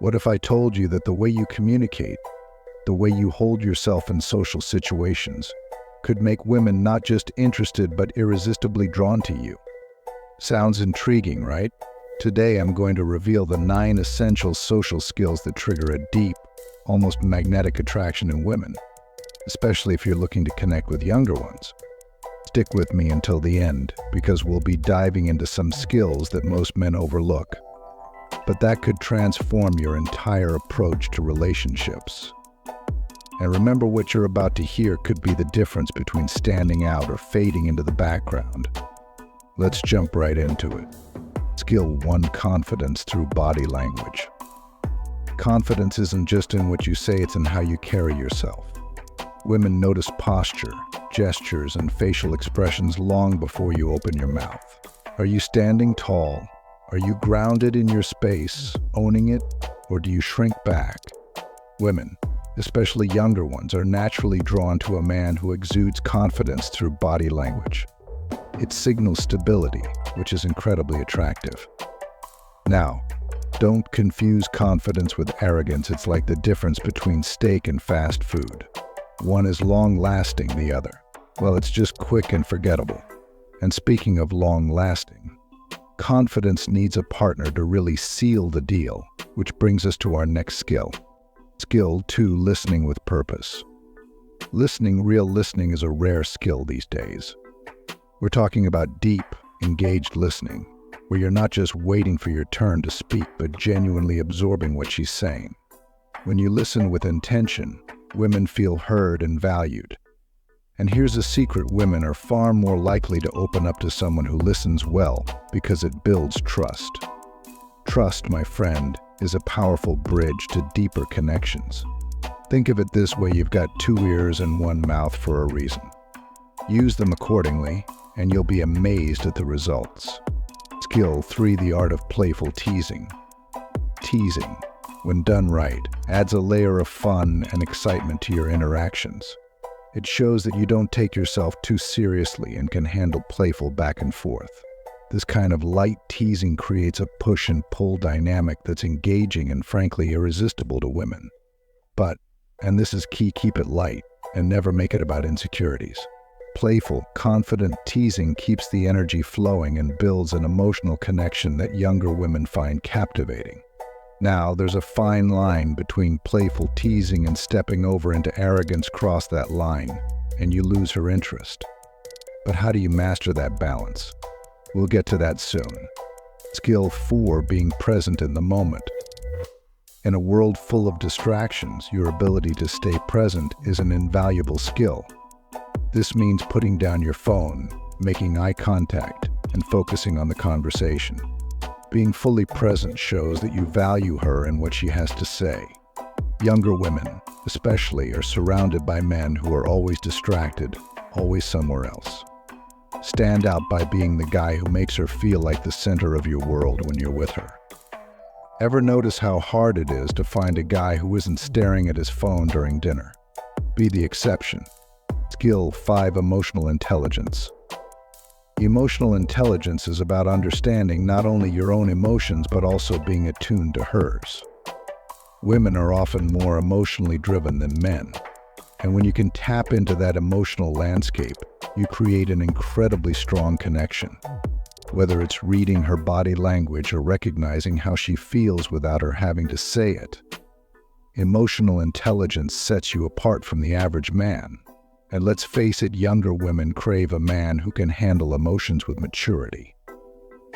What if I told you that the way you communicate, the way you hold yourself in social situations, could make women not just interested but irresistibly drawn to you? Sounds intriguing, right? Today I'm going to reveal the 9 essential social skills that trigger a deep, almost magnetic attraction in women, especially if you're looking to connect with younger ones. Stick with me until the end, because we'll be diving into some skills that most men overlook, but that could transform your entire approach to relationships. And remember, what you're about to hear could be the difference between standing out or fading into the background. Let's jump right into it. Skill 1: confidence through body language. Confidence isn't just in what you say, it's in how you carry yourself. Women notice posture, gestures, and facial expressions long before you open your mouth. Are you standing tall? Are you grounded in your space, owning it, or do you shrink back? Women, especially younger ones, are naturally drawn to a man who exudes confidence through body language. It signals stability, which is incredibly attractive. Now, don't confuse confidence with arrogance. It's like the difference between steak and fast food. One is long-lasting, the other, well, it's just quick and forgettable. And speaking of long-lasting, confidence needs a partner to really seal the deal, which brings us to our next skill. Skill 2: listening with purpose. Real listening is a rare skill these days. We're talking about deep, engaged listening, where you're not just waiting for your turn to speak, but genuinely absorbing what she's saying. When you listen with intention, women feel heard and valued. And here's a secret: women are far more likely to open up to someone who listens well because it builds trust. Trust, my friend, is a powerful bridge to deeper connections. Think of it this way: you've got 2 ears and 1 mouth for a reason. Use them accordingly, and you'll be amazed at the results. Skill 3: the art of playful teasing. Teasing, when done right, adds a layer of fun and excitement to your interactions. It shows that you don't take yourself too seriously and can handle playful back and forth. This kind of light teasing creates a push and pull dynamic that's engaging and frankly irresistible to women. But, and this is key, keep it light and never make it about insecurities. Playful, confident teasing keeps the energy flowing and builds an emotional connection that younger women find captivating. Now, there's a fine line between playful teasing and stepping over into arrogance. Cross that line, and you lose her interest. But how do you master that balance? We'll get to that soon. Skill 4: being present in the moment. In a world full of distractions, your ability to stay present is an invaluable skill. This means putting down your phone, making eye contact, and focusing on the conversation. Being fully present shows that you value her and what she has to say. Younger women, especially, are surrounded by men who are always distracted, always somewhere else. Stand out by being the guy who makes her feel like the center of your world when you're with her. Ever notice how hard it is to find a guy who isn't staring at his phone during dinner? Be the exception. Skill 5: emotional intelligence. Emotional intelligence is about understanding not only your own emotions, but also being attuned to hers. Women are often more emotionally driven than men, and when you can tap into that emotional landscape, you create an incredibly strong connection. Whether it's reading her body language or recognizing how she feels without her having to say it, emotional intelligence sets you apart from the average man. And let's face it, younger women crave a man who can handle emotions with maturity.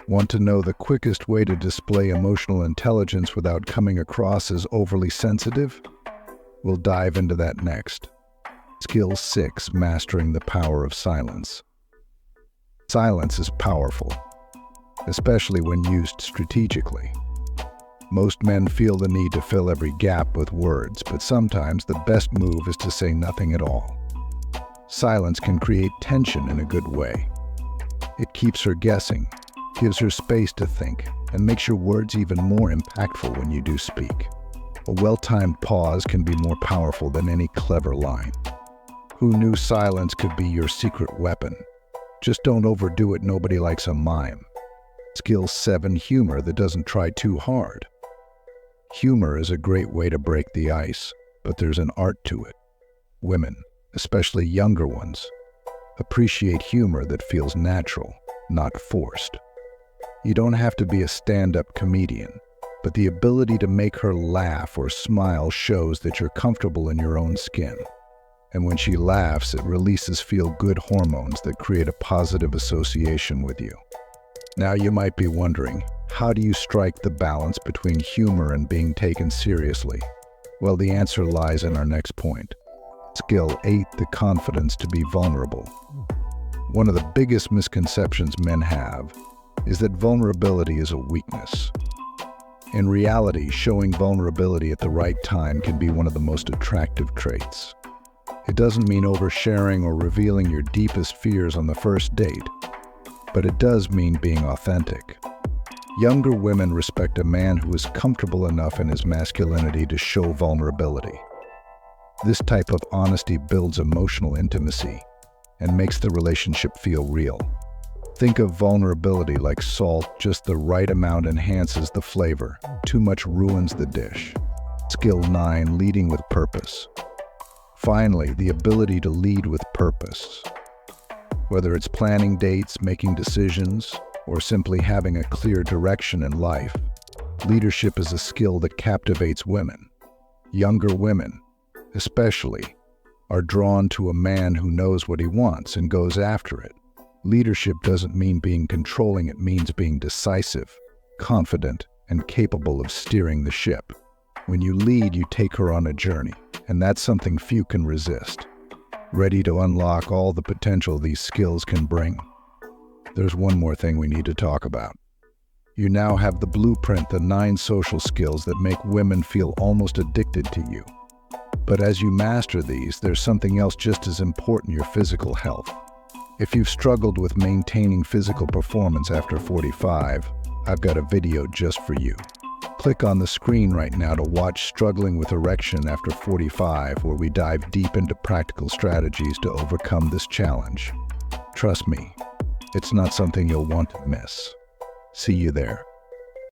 Want to know the quickest way to display emotional intelligence without coming across as overly sensitive? We'll dive into that next. Skill 6: mastering the power of silence. Silence is powerful, especially when used strategically. Most men feel the need to fill every gap with words, but sometimes the best move is to say nothing at all. Silence can create tension in a good way. It keeps her guessing, gives her space to think, and makes your words even more impactful when you do speak. A well-timed pause can be more powerful than any clever line. Who knew silence could be your secret weapon? Just don't overdo it. Nobody likes a mime. Skill 7: humor that doesn't try too hard. Humor is a great way to break the ice, but there's an art to it. Women, especially younger ones, appreciate humor that feels natural, not forced. You don't have to be a stand-up comedian, but the ability to make her laugh or smile shows that you're comfortable in your own skin. And when she laughs, it releases feel-good hormones that create a positive association with you. Now you might be wondering, how do you strike the balance between humor and being taken seriously? Well, the answer lies in our next point. Skill 8, the confidence to be vulnerable. One of the biggest misconceptions men have is that vulnerability is a weakness. In reality, showing vulnerability at the right time can be one of the most attractive traits. It doesn't mean oversharing or revealing your deepest fears on the first date, but it does mean being authentic. Younger women respect a man who is comfortable enough in his masculinity to show vulnerability. This type of honesty builds emotional intimacy and makes the relationship feel real. Think of vulnerability like salt. Just the right amount enhances the flavor. Too much ruins the dish. Skill 9, leading with purpose. Finally, the ability to lead with purpose. Whether it's planning dates, making decisions, or simply having a clear direction in life, leadership is a skill that captivates women. Younger women, especially, are drawn to a man who knows what he wants and goes after it. Leadership doesn't mean being controlling, it means being decisive, confident, and capable of steering the ship. When you lead, you take her on a journey, and that's something few can resist. Ready to unlock all the potential these skills can bring? There's one more thing we need to talk about. You now have the blueprint, the 9 social skills that make women feel almost addicted to you. But as you master these, there's something else just as important: your physical health. If you've struggled with maintaining physical performance after 45, I've got a video just for you. Click on the screen right now to watch Struggling with Erection After 45, where we dive deep into practical strategies to overcome this challenge. Trust me, it's not something you'll want to miss. See you there.